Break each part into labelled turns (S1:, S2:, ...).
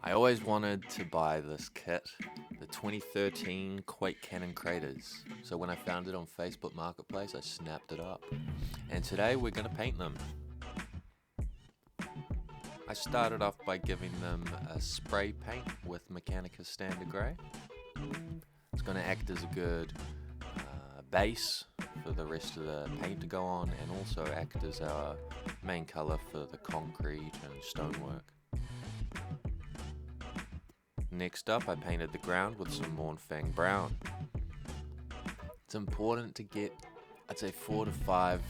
S1: I always wanted to buy this kit, the 2013 Quake Cannon Craters. So when I found it on Facebook Marketplace, I snapped it up. And today we're going to paint them. I started off by giving them a spray paint with Mechanicus Standard Grey. It's going to act as a good base for the rest of the paint to go on, and also act as our main colour for the concrete and stonework. Next up, I painted the ground with some Mournfang Brown. It's important to get, I'd say, 4 to 5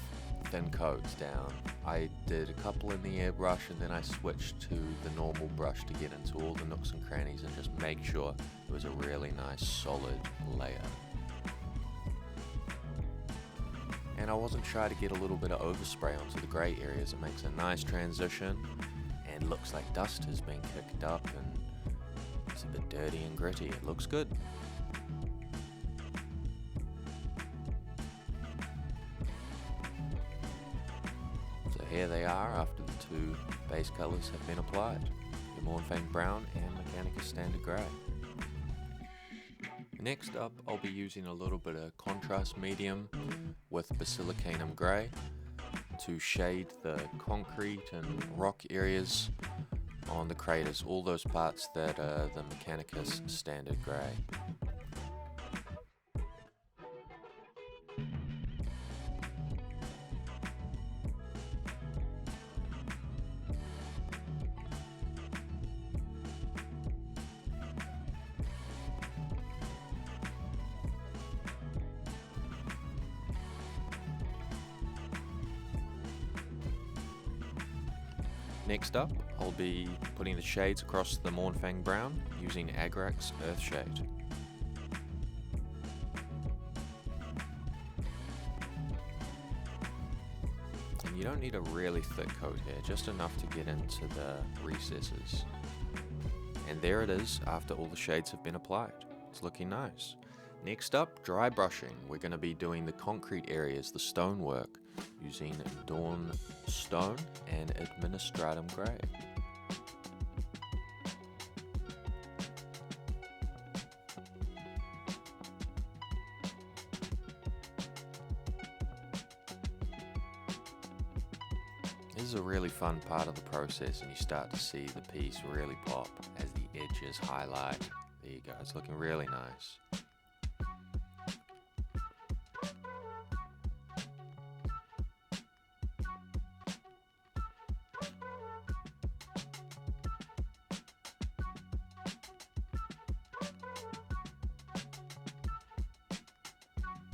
S1: thin coats down. I did a couple in the airbrush and then I switched to the normal brush to get into all the nooks and crannies and just make sure it was a really nice solid layer. And I wasn't shy to get a little bit of overspray onto the grey areas. It makes a nice transition and looks like dust has been kicked up and it's a bit dirty and gritty. It looks good. So here they are after the two base colours have been applied. The Mournfang Brown and Mechanicus Standard Grey. Next up, I'll be using a little bit of contrast medium with Basilicanum Grey to shade the concrete and rock areas on the craters, all those parts that are the Mechanicus Standard Grey. Next up, I'll be putting the shades across the Mournfang Brown using Agrax Earthshade. And you don't need a really thick coat here, just enough to get into the recesses. And there it is after all the shades have been applied. It's looking nice. Next up, dry brushing. We're going to be doing the concrete areas, the stonework, using Dawn Stone and Administratum Grey. This is a really fun part of the process, and you start to see the piece really pop as the edges highlight. There you go, it's looking really nice.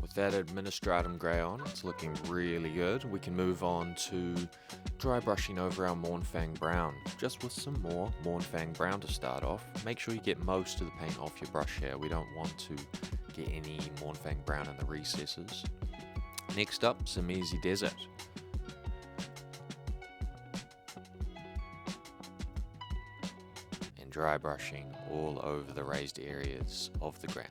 S1: With that Administratum Grey on, it's looking really good. We can move on to dry brushing over our Mournfang Brown, just with some more Mournfang Brown to start off. Make sure you get most of the paint off your brush here. We don't want to get any Mournfang Brown in the recesses. Next up, some Easy Desert. And dry brushing all over the raised areas of the ground.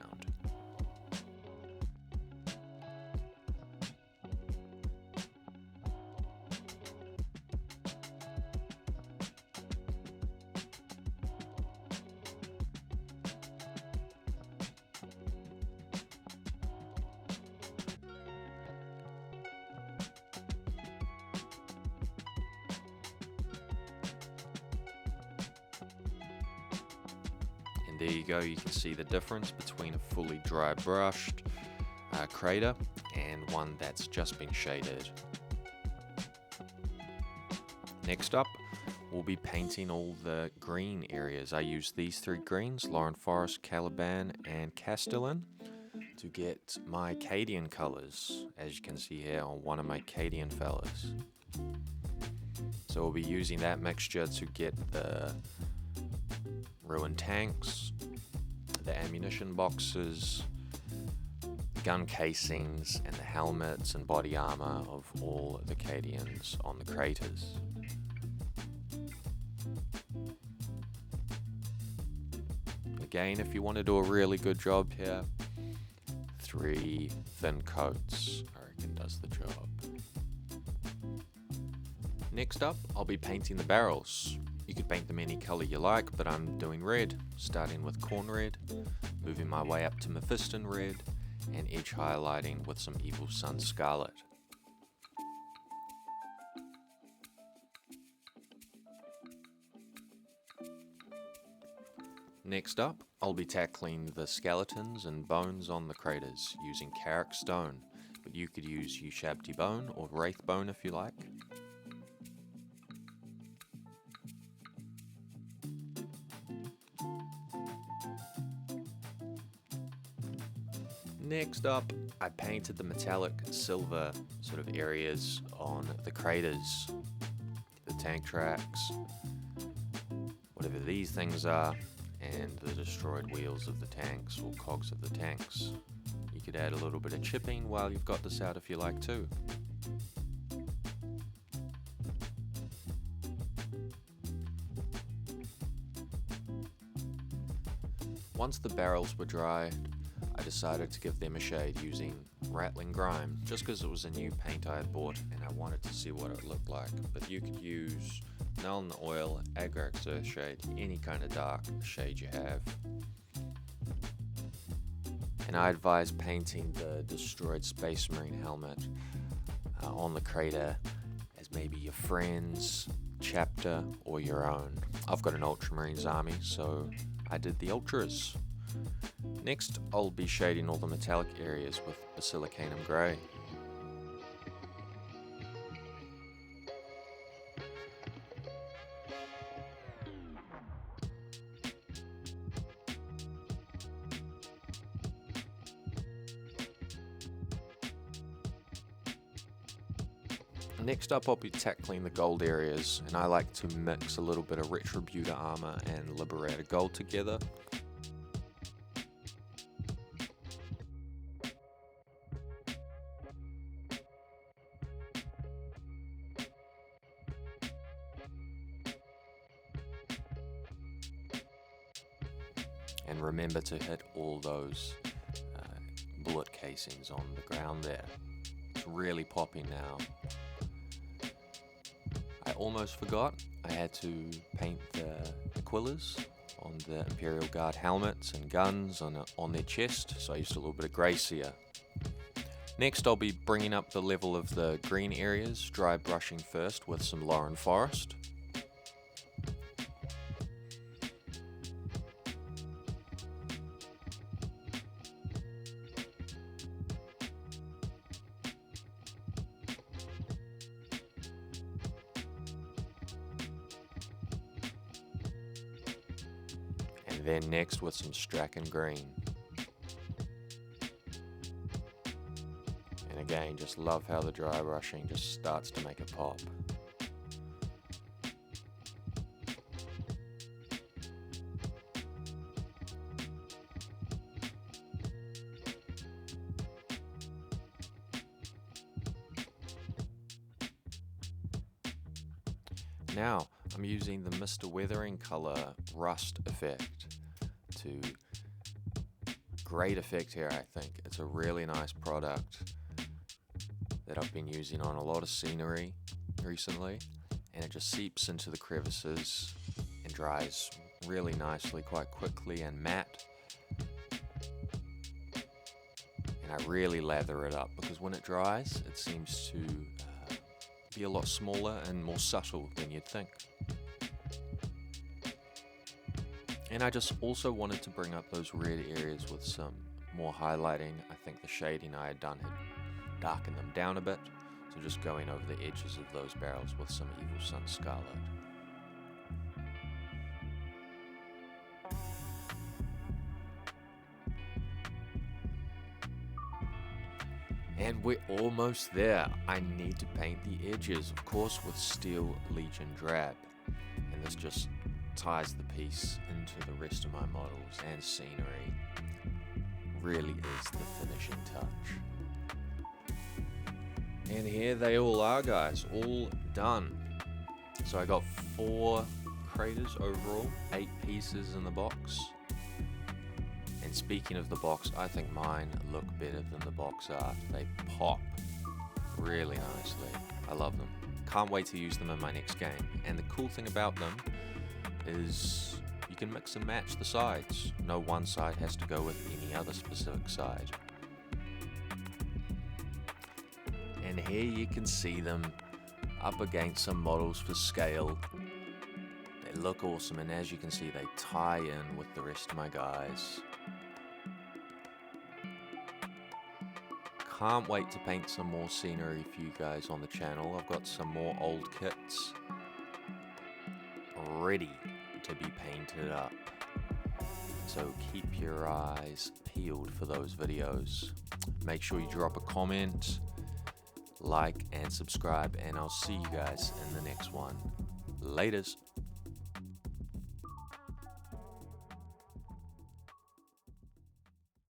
S1: And there you go, you can see the difference between a fully dry brushed crater and one that's just been shaded. Next up, we'll be painting all the green areas. I use these 3 greens, Lauren Forest, Caliban and Castellan, to get my Cadian colours, as you can see here on one of my Cadian fellas. So we'll be using that mixture to get the ruined tanks, the ammunition boxes, gun casings, and the helmets and body armor of all the Cadians on the craters. Again, if you want to do a really good job here, 3 thin coats, I reckon, does the job. Next up, I'll be painting the barrels. You could paint them any color you like, but I'm doing red, starting with corn red, moving my way up to Mephiston red, and edge highlighting with some Evil Sun Scarlet. Next up, I'll be tackling the skeletons and bones on the craters using Carrick Stone, but you could use Ushabti Bone or Wraith Bone if you like. Next up, I painted the metallic silver sort of areas on the craters, the tank tracks, whatever these things are, and the destroyed wheels of the tanks or cogs of the tanks. You could add a little bit of chipping while you've got this out if you like too. Once the barrels were dry, I decided to give them a shade using Rattling Grime, just because it was a new paint I had bought and I wanted to see what it looked like. But you could use Nuln Oil, Agrax Earthshade, any kind of dark shade you have. And I advise painting the destroyed Space Marine helmet on the crater as maybe your friend's chapter or your own. I've got an Ultramarines army, so I did the Ultras. Next, I'll be shading all the metallic areas with Basilicanum Grey. Next up, I'll be tackling the gold areas, and I like to mix a little bit of Retributor armor and Liberator gold together. And remember to hit all those bullet casings on the ground there. It's really popping now. I almost forgot, I had to paint the Aquillas on the Imperial Guard helmets and guns on their chest, so I used a little bit of grey sear. Next, I'll be bringing up the level of the green areas, dry brushing first with some Lauren Forest. And then next with some Strachan green. And again, just love how the dry brushing just starts to make a pop. Now, I'm using the Mr. Weathering color Rust effect to great effect here, I think. It's a really nice product that I've been using on a lot of scenery recently, and it just seeps into the crevices and dries really nicely, quite quickly and matte. And I really lather it up because when it dries, it seems to be a lot smaller and more subtle than you'd think. And I just also wanted to bring up those red areas with some more highlighting. I think the shading I had done had darkened them down a bit, so just going over the edges of those barrels with some Evil Sun Scarlet. And we're almost there. I need to paint the edges, of course, with Steel Legion Drab. And this just ties the piece into the rest of my models and scenery. Really is the finishing touch. And here they all are, guys, all done. So I got 4 craters overall, 8 pieces in the box. And speaking of the box, I think mine look better than the box art. They pop really nicely. I love them. Can't wait to use them in my next game. And the cool thing about them is you can mix and match the sides. No one side has to go with any other specific side. And here you can see them up against some models for scale. They look awesome, and as you can see, they tie in with the rest of my guys. Can't wait to paint some more scenery for you guys on the channel. I've got some more old kits ready to be painted up. So keep your eyes peeled for those videos. Make sure you drop a comment, like, and subscribe, and I'll see you guys in the next one. Laters.